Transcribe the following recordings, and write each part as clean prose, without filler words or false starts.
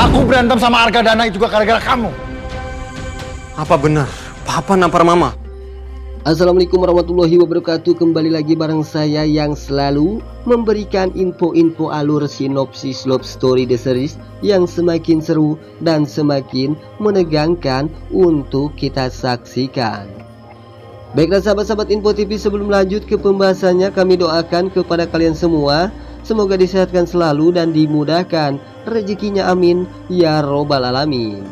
Aku berantem sama Argadana juga gara-gara kamu. Apa benar Papa nampar Mama? Assalamualaikum warahmatullahi wabarakatuh. Kembali lagi bareng saya yang selalu memberikan info-info alur sinopsis love story the series yang semakin seru dan semakin menegangkan untuk kita saksikan. Baiklah sahabat-sahabat Info TV, sebelum lanjut ke pembahasannya, kami doakan kepada kalian semua semoga disehatkan selalu dan dimudahkan rezekinya, amin ya robbal alamin.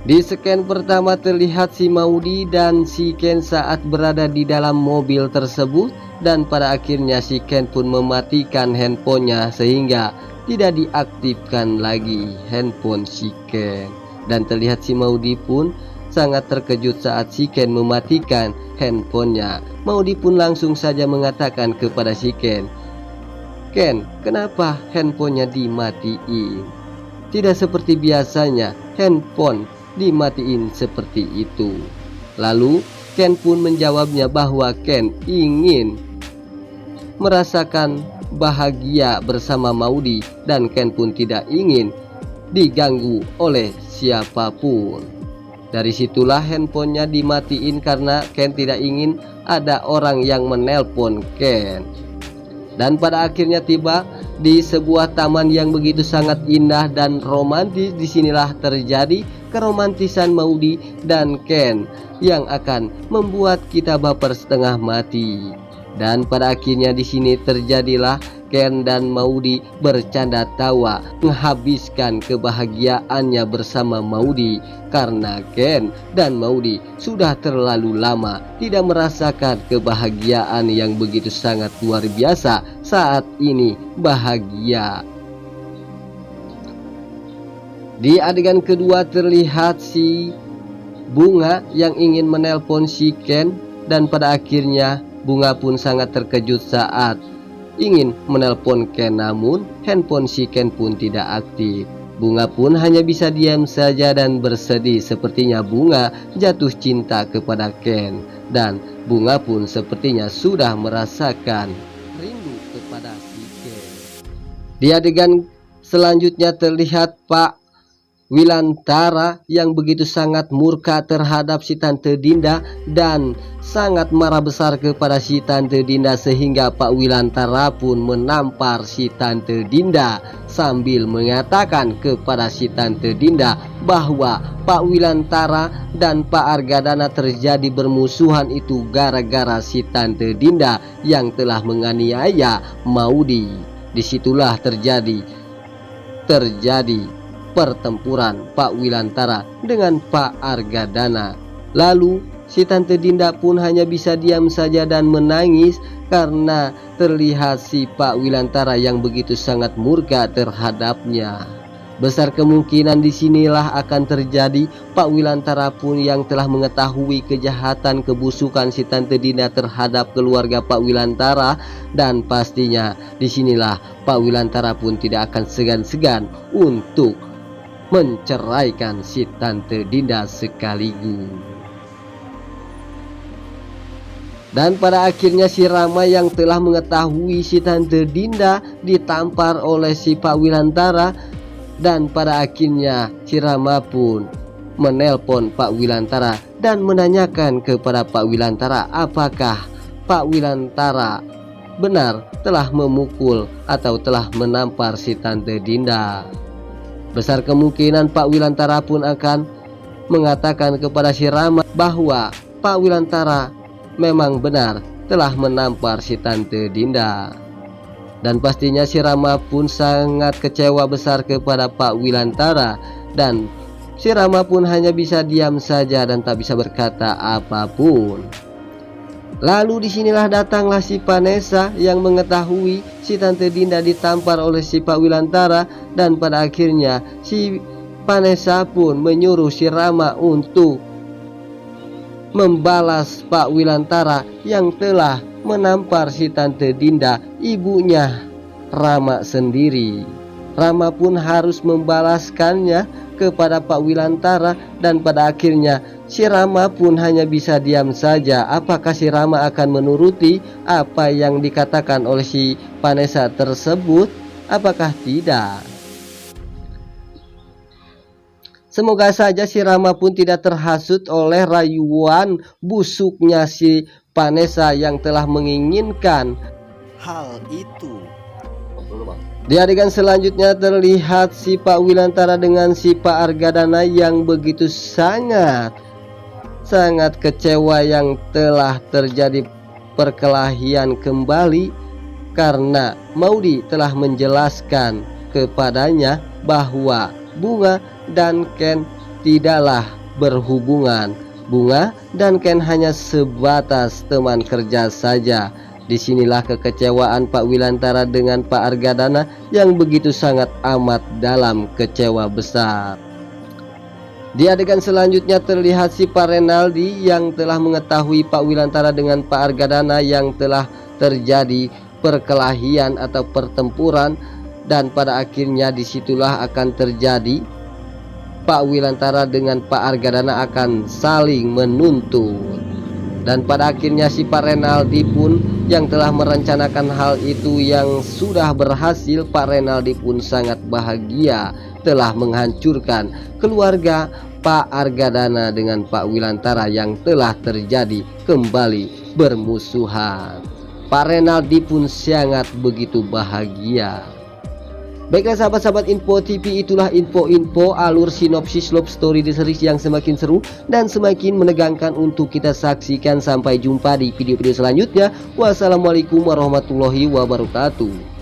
Di scan pertama terlihat si Maudy dan si Ken saat berada di dalam mobil tersebut, dan pada akhirnya si Ken pun mematikan handphonenya sehingga tidak diaktifkan lagi handphone si Ken. Dan terlihat si Maudy pun sangat terkejut saat si Ken mematikan handphonenya. Maudy pun langsung saja mengatakan kepada si Ken, "Ken, kenapa handphonenya dimatiin? Tidak seperti biasanya handphone dimatiin seperti itu." Lalu Ken pun menjawabnya bahwa Ken ingin merasakan bahagia bersama Maudy dan Ken pun tidak ingin diganggu oleh siapapun. Dari situlah handphonenya dimatiin karena Ken tidak ingin ada orang yang menelpon Ken. Dan pada akhirnya tiba di sebuah taman yang begitu sangat indah dan romantis. Disinilah terjadi keromantisan Maudy dan Ken yang akan membuat kita baper setengah mati. Dan pada akhirnya di sini terjadilah Ken dan Maudy bercanda tawa menghabiskan kebahagiaannya bersama Maudy, karena Ken dan Maudy sudah terlalu lama tidak merasakan kebahagiaan yang begitu sangat luar biasa. Saat ini bahagia. Di adegan kedua terlihat si Bunga yang ingin menelpon si Ken, dan pada akhirnya Bunga pun sangat terkejut saat ingin menelpon Ken, namun handphone si Ken pun tidak aktif. Bunga pun hanya bisa diam saja dan bersedih. Sepertinya Bunga jatuh cinta kepada Ken, dan Bunga pun sepertinya sudah merasakan rindu kepada si Ken. Di adegan selanjutnya terlihat Pak Wilantara yang begitu sangat murka terhadap si Tante Dinda dan sangat marah besar kepada si Tante Dinda, sehingga Pak Wilantara pun menampar si Tante Dinda sambil mengatakan kepada si Tante Dinda bahwa Pak Wilantara dan Pak Argadana terjadi bermusuhan itu gara-gara si Tante Dinda yang telah menganiaya Maudy. Disitulah terjadi pertempuran Pak Wilantara dengan Pak Argadana. Lalu si Tante Dinda pun hanya bisa diam saja dan menangis karena terlihat si Pak Wilantara yang begitu sangat murka terhadapnya. Besar kemungkinan disinilah akan terjadi Pak Wilantara pun yang telah mengetahui kejahatan kebusukan si Tante Dinda terhadap keluarga Pak Wilantara, dan pastinya disinilah Pak Wilantara pun tidak akan segan-segan untuk menceraikan si Tante Dinda sekaligus. Dan pada akhirnya si Rama yang telah mengetahui si Tante Dinda ditampar oleh si Pak Wilantara, dan pada akhirnya si Rama pun menelpon Pak Wilantara dan menanyakan kepada Pak Wilantara apakah Pak Wilantara benar telah memukul atau telah menampar si Tante Dinda. Besar kemungkinan Pak Wilantara pun akan mengatakan kepada si Rama bahwa Pak Wilantara memang benar telah menampar si Tante Dinda. Dan pastinya si Rama pun sangat kecewa besar kepada Pak Wilantara, dan si Rama pun hanya bisa diam saja dan tak bisa berkata apapun. Lalu disinilah datanglah si Vanessa yang mengetahui si Tante Dinda ditampar oleh si Pak Wilantara, dan pada akhirnya si Vanessa pun menyuruh si Rama untuk membalas Pak Wilantara yang telah menampar si Tante Dinda, ibunya Rama sendiri. Rama pun harus membalaskannya kepada Pak Wilantara, dan pada akhirnya si Rama pun hanya bisa diam saja. Apakah si Rama akan menuruti apa yang dikatakan oleh si Vanessa tersebut? apakah tidak? Semoga saja si Rama pun tidak terhasut oleh rayuan busuknya si Vanessa yang telah menginginkan hal itu. Di adegan selanjutnya terlihat si Pak Wilantara dengan si Pak Argadana yang begitu sangat kecewa yang telah terjadi perkelahian kembali karena Maudy telah menjelaskan kepadanya bahwa Bunga dan Ken tidaklah berhubungan. Bunga dan Ken hanya sebatas teman kerja saja. Disinilah kekecewaan Pak Wilantara dengan Pak Argadana yang begitu sangat amat dalam kecewa besar. Di adegan selanjutnya terlihat si Pak Renaldi yang telah mengetahui Pak Wilantara dengan Pak Argadana yang telah terjadi perkelahian atau pertempuran, dan pada akhirnya disitulah akan terjadi Pak Wilantara dengan Pak Argadana akan saling menuntut. Dan pada akhirnya si Pak Renaldi pun yang telah merencanakan hal itu yang sudah berhasil. Pak Renaldi pun sangat bahagia telah menghancurkan keluarga Pak Argadana dengan Pak Wilantara yang telah terjadi kembali bermusuhan. Pak Renaldi pun sangat begitu bahagia. Baiklah sahabat-sahabat Info TV, itulah info-info alur sinopsis love story di series yang semakin seru dan semakin menegangkan untuk kita saksikan. Sampai jumpa di video-video selanjutnya. Wassalamualaikum warahmatullahi wabarakatuh.